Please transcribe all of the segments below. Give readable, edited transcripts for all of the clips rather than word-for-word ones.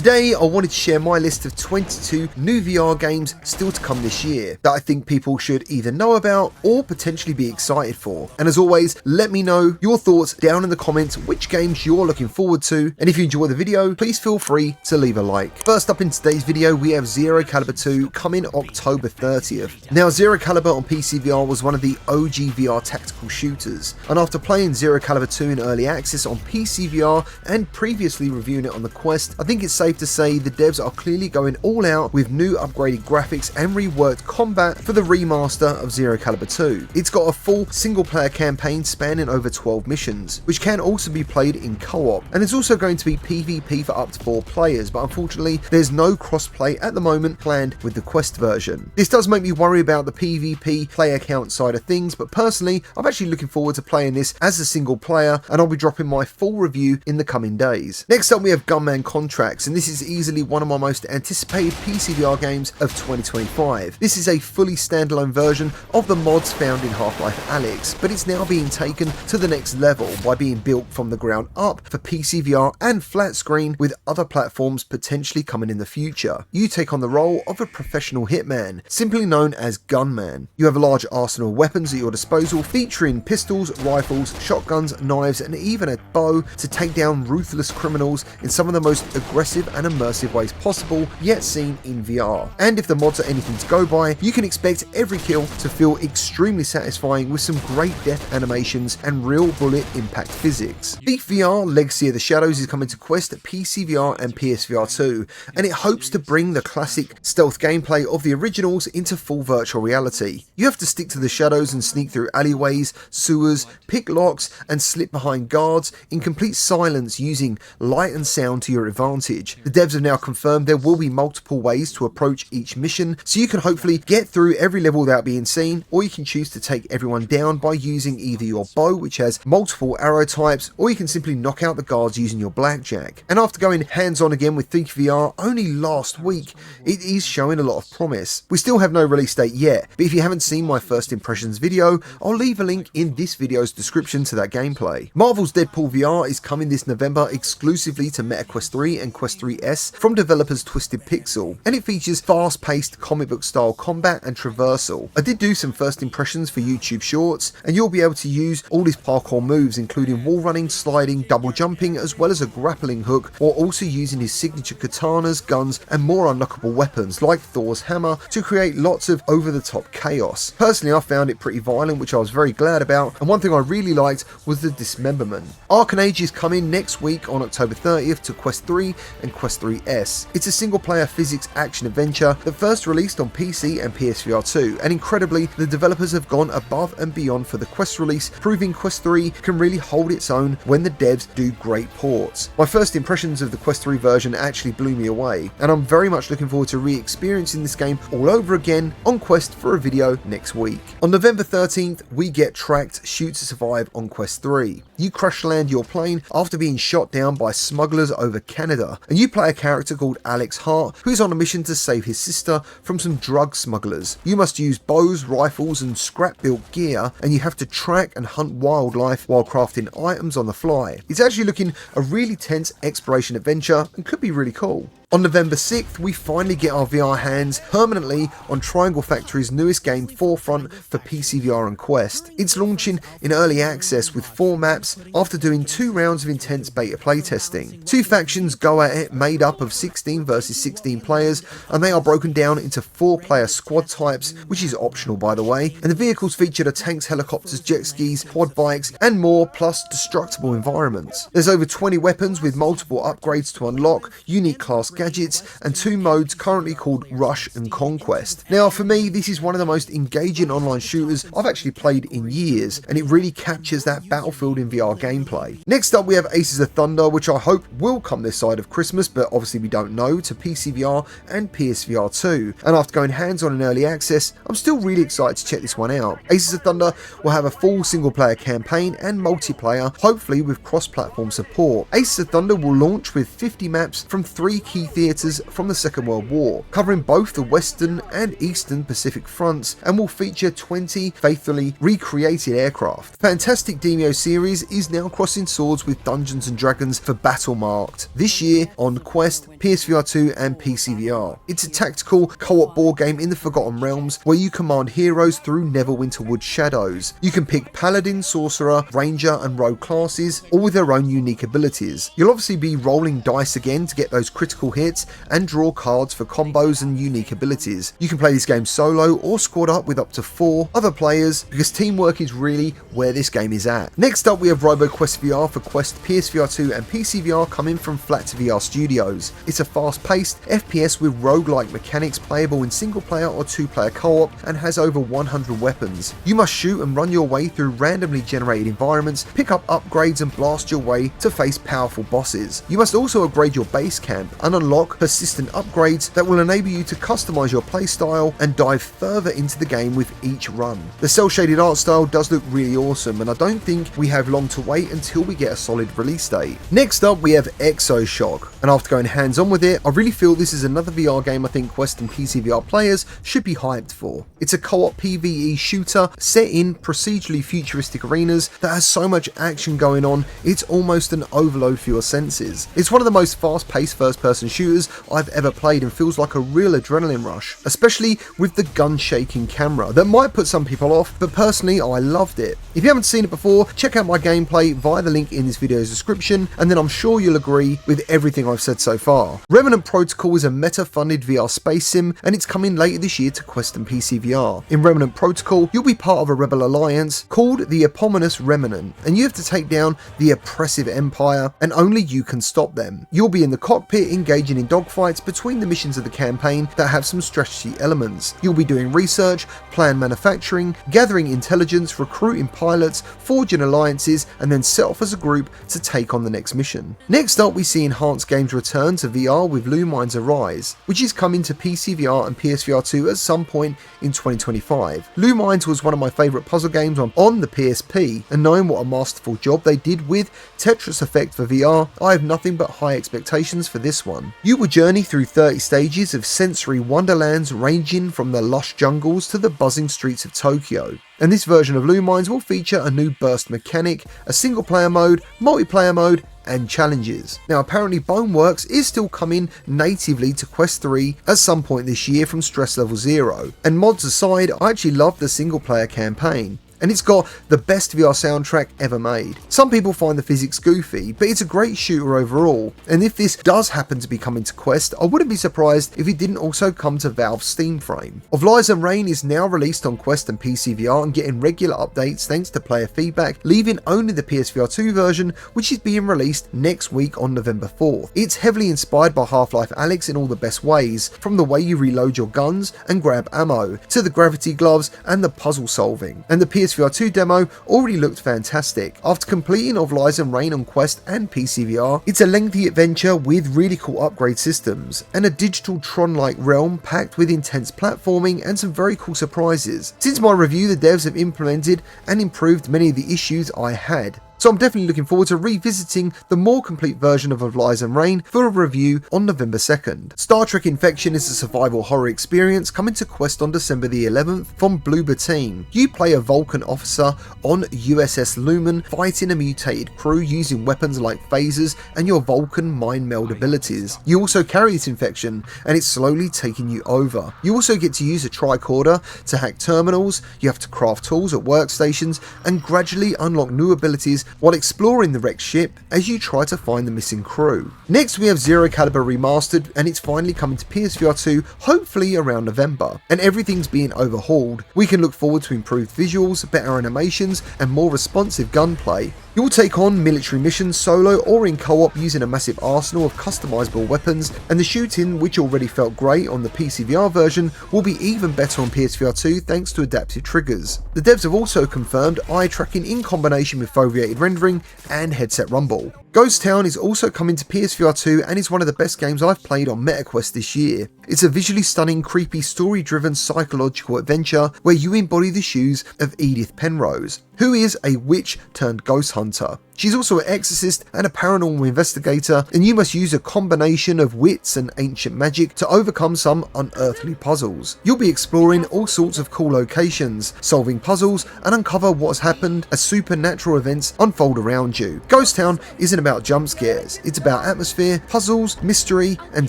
Today I wanted to share my list of 22 new VR games still to come this year that I think people should either know about or potentially be excited for. And as always, let me know your thoughts down in the comments which games you're looking forward to, and if you enjoy the video, please feel free to leave a like. First up in today's video, we have Zero Caliber 2 coming October 30th. Now, Zero Caliber on PCVR was one of the OG VR tactical shooters, and after playing Zero Caliber 2 in early access on PCVR and previously reviewing it on the Quest, I think it's safe to say the devs are clearly going all out with new upgraded graphics and reworked combat for the remaster of Zero Caliber 2. It's got a full single player campaign spanning over 12 missions, which can also be played in co-op, and there's also going to be PvP for up to 4 players, but unfortunately there's no crossplay at the moment planned with the Quest version. This does make me worry about the PvP player count side of things, but personally I'm actually looking forward to playing this as a single player, and I'll be dropping my full review in the coming days. Next up we have Gunman Contracts, and this is easily one of my most anticipated PCVR games of 2025. This is a fully standalone version of the mods found in Half-Life Alyx, but it's now being taken to the next level by being built from the ground up for PCVR and flat screen, with other platforms potentially coming in the future. You take on the role of a professional hitman, simply known as Gunman. You have a large arsenal of weapons at your disposal, featuring pistols, rifles, shotguns, knives, and even a bow to take down ruthless criminals in some of the most aggressive and immersive ways possible yet seen in VR. And if the mods are anything to go by, you can expect every kill to feel extremely satisfying with some great death animations and real bullet impact physics. Thief VR Legacy of the Shadows is coming to Quest, PCVR and PSVR2, and it hopes to bring the classic stealth gameplay of the originals into full virtual reality. You have to stick to the shadows and sneak through alleyways, sewers, pick locks and slip behind guards in complete silence using light and sound to your advantage. The devs have now confirmed there will be multiple ways to approach each mission, so you can hopefully get through every level without being seen, or you can choose to take everyone down by using either your bow, which has multiple arrow types, or you can simply knock out the guards using your blackjack. And after going hands-on again with Thief VR only last week, it is showing a lot of promise. We still have no release date yet, but if you haven't seen my first impressions video, I'll leave a link in this video's description to that gameplay. Marvel's Deadpool VR is coming this November exclusively to Meta Quest 3 and Quest 3S from developers Twisted Pixel, and it features fast-paced comic book style combat and traversal. I did do some first impressions for YouTube Shorts, and you'll be able to use all his parkour moves, including wall running, sliding, double jumping, as well as a grappling hook, while also using his signature katanas, guns, and more unlockable weapons like Thor's hammer to create lots of over-the-top chaos. Personally, I found it pretty violent, which I was very glad about, and one thing I really liked was the dismemberment. Arken Age is coming next week on October 30th to Quest 3 and Quest 3S. It's a single-player physics action adventure that first released on PC and PSVR2, and incredibly, the developers have gone above and beyond for the Quest release, proving Quest 3 can really hold its own when the devs do great ports. My first impressions of the Quest 3 version actually blew me away, and I'm very much looking forward to re-experiencing this game all over again on Quest for a video next week. On November 13th, we get Tracked Shoot to Survive on Quest 3. You crash land your plane after being shot down by smugglers over Canada, and you play a character called Alex Hart, who is on a mission to save his sister from some drug smugglers. You must use bows, rifles and scrap-built gear, and you have to track and hunt wildlife while crafting items on the fly. It's actually looking a really tense exploration adventure and could be really cool. On November 6th, we finally get our VR hands permanently on Triangle Factory's newest game, Forefront, for PCVR and Quest. It's launching in early access with 4 maps after doing 2 rounds of intense beta playtesting. 2 factions go at it made up of 16 versus 16 players, and they are broken down into 4-player squad types, which is optional by the way, and the vehicles featured are tanks, helicopters, jet skis, quad bikes and more, plus destructible environments. There's over 20 weapons with multiple upgrades to unlock, unique class gadgets, and 2 modes currently called Rush and Conquest. Now for me, this is one of the most engaging online shooters I've actually played in years, and it really captures that Battlefield in VR gameplay. Next up we have Aces of Thunder, which I hope will come this side of Christmas, but obviously we don't know, to PCVR and PSVR2, and after going hands-on in early access, I'm still really excited to check this one out. Aces of Thunder will have a full single-player campaign and multiplayer, hopefully with cross-platform support. Aces of Thunder will launch with 50 maps from 3 key theatres from the Second World War, covering both the Western and Eastern Pacific fronts, and will feature 20 faithfully recreated aircraft. Fantastic Demio series is now crossing swords with Dungeons & Dragons for Battlemarked this year on Quest, PSVR2 and PCVR. It's a tactical co-op board game in the Forgotten Realms where you command heroes through Neverwinterwood shadows. You can pick Paladin, Sorcerer, Ranger and Rogue classes, all with their own unique abilities. You'll obviously be rolling dice again to get those critical hits and draw cards for combos and unique abilities. You can play this game solo or squad up with up to 4 other players because teamwork is really where this game is at. Next up we have RoboQuest VR for Quest, PSVR2 and PCVR coming from Flat2VR Studios. It's a fast-paced FPS with roguelike mechanics playable in single-player or 2-player co-op and has over 100 weapons. You must shoot and run your way through randomly generated environments, pick up upgrades and blast your way to face powerful bosses. You must also upgrade your base camp and unlock persistent upgrades that will enable you to customize your playstyle and dive further into the game with each run. The cel-shaded art style does look really awesome and I don't think we have long to wait until we get a solid release date. Next up we have Exoshock, and after going hands-on with it, I really feel this is another VR game I think Quest and PCVR players should be hyped for. It's a co-op PvE shooter set in procedurally futuristic arenas that has so much action going on, it's almost an overload for your senses. It's one of the most fast-paced first-person shooters I've ever played and feels like a real adrenaline rush, especially with the gun-shaking camera that might put some people off, but personally I loved it. If you haven't seen it before, check out my gameplay via the link in this video's description, and then I'm sure you'll agree with everything I've said so far. Remnant Protocol is a meta-funded VR space sim, and it's coming later this year to Quest and PCVR. In Remnant Protocol, you'll be part of a rebel alliance called the eponymous Remnant, and you have to take down the oppressive Empire, and only you can stop them. You'll be in the cockpit engaging in dogfights between the missions of the campaign that have some strategy elements. You'll be doing research, plan manufacturing, gathering intelligence, recruiting pilots, forging alliances, and then set off as a group to take on the next mission. Next up we see enhanced games return to VR with LUMINES Arise, which is coming to PCVR and PSVR2 at some point in 2025. LUMINES was one of my favourite puzzle games on the PSP, and knowing what a masterful job they did with Tetris Effect for VR, I have nothing but high expectations for this one. You will journey through 30 stages of sensory wonderlands ranging from the lush jungles to the buzzing streets of Tokyo. And this version of LUMINES will feature a new burst mechanic, a single player mode, multiplayer mode, and challenges. Now apparently BONEWORKS is still coming natively to Quest 3 at some point this year from Stress Level 0. And mods aside, I actually love the single player campaign, and it's got the best VR soundtrack ever made. Some people find the physics goofy, but it's a great shooter overall, and if this does happen to be coming to Quest, I wouldn't be surprised if it didn't also come to Valve's Steam frame. Of Lies and Rain is now released on Quest and PCVR and getting regular updates thanks to player feedback, leaving only the PSVR2 version, which is being released next week on November 4th. It's heavily inspired by Half-Life Alyx in all the best ways, from the way you reload your guns and grab ammo, to the gravity gloves and the puzzle solving, and the PSVR2 demo already looked fantastic. After completing Of Lies and Rain on Quest and PCVR, it's a lengthy adventure with really cool upgrade systems, and a digital Tron-like realm packed with intense platforming and some very cool surprises. Since my review, the devs have implemented and improved many of the issues I had. So I'm definitely looking forward to revisiting the more complete version of Lies and Rain for a review on November 2nd. Star Trek Infection is a survival horror experience coming to Quest on December the 11th from Bloober Team. You play a Vulcan officer on USS Lumen fighting a mutated crew using weapons like phasers and your Vulcan mind meld abilities. You also carry this infection and it's slowly taking you over. You also get to use a tricorder to hack terminals, you have to craft tools at workstations and gradually unlock new abilities while exploring the wrecked ship as you try to find the missing crew. Next we have Zero Caliber Remastered, and it's finally coming to PSVR2 hopefully around November, and everything's being overhauled. We can look forward to improved visuals, better animations and more responsive gunplay. You will take on military missions solo or in co-op using a massive arsenal of customizable weapons, and the shooting, which already felt great on the PCVR version, will be even better on PSVR2 thanks to adaptive triggers. The devs have also confirmed eye tracking in combination with foveated rendering and headset rumble. Ghost Town is also coming to PSVR2 and is one of the best games I've played on MetaQuest this year. It's a visually stunning, creepy, story-driven psychological adventure where you embody the shoes of Edith Penrose, who is a witch turned ghost hunter. She's also an exorcist and a paranormal investigator, and you must use a combination of wits and ancient magic to overcome some unearthly puzzles. You'll be exploring all sorts of cool locations, solving puzzles and uncover what's happened as supernatural events unfold around you. Ghost Town is an about jump scares, it's about atmosphere, puzzles, mystery, and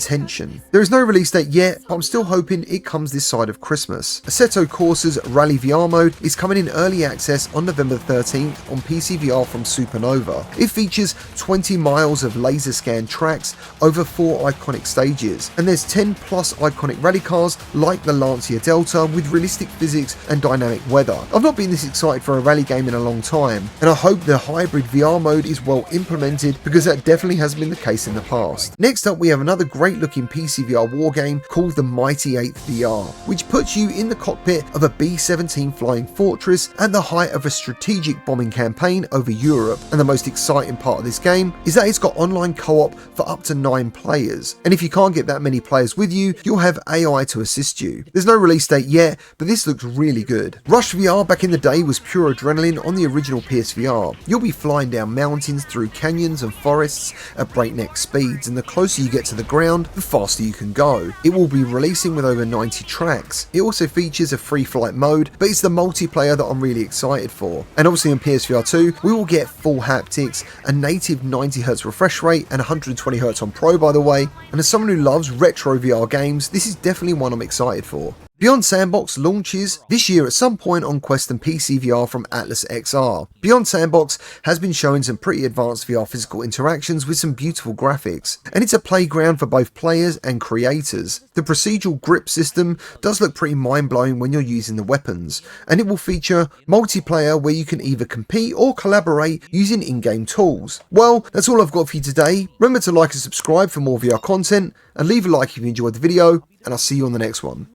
tension. There is no release date yet, but I'm still hoping it comes this side of Christmas. Assetto Corsa's Rally VR mode is coming in early access on November 13th on PCVR from Supernova. It features 20 miles of laser scan tracks over 4 iconic stages, and there's 10 plus iconic rally cars like the Lancia Delta with realistic physics and dynamic weather. I've not been this excited for a rally game in a long time, and I hope the hybrid VR mode is well implemented because that definitely hasn't been the case in the past. Next up, we have another great looking PCVR war game called the Mighty 8th VR, which puts you in the cockpit of a B-17 flying fortress at the height of a strategic bombing campaign over Europe. And the most exciting part of this game is that it's got online co-op for up to 9 players, and if you can't get that many players with you, you'll have AI to assist you. There's no release date yet, but this looks really good. Rush VR back in the day was pure adrenaline on the original PSVR. You'll be flying down mountains, through canyons and forests at breakneck speeds, and the closer you get to the ground, the faster you can go. It will be releasing with over 90 tracks. It also features a free flight mode, but it's the multiplayer that I'm really excited for. And obviously in PSVR2, we will get full haptics, a native 90Hz refresh rate, and 120Hz on Pro by the way, and as someone who loves retro VR games, this is definitely one I'm excited for. Beyond Sandbox launches this year at some point on Quest and PCVR from Atlas XR. Beyond Sandbox has been showing some pretty advanced VR physical interactions with some beautiful graphics, and it's a playground for both players and creators. The procedural grip system does look pretty mind-blowing when you're using the weapons, and it will feature multiplayer where you can either compete or collaborate using in-game tools. Well, that's all I've got for you today. Remember to like and subscribe for more VR content, and leave a like if you enjoyed the video, and I'll see you on the next one.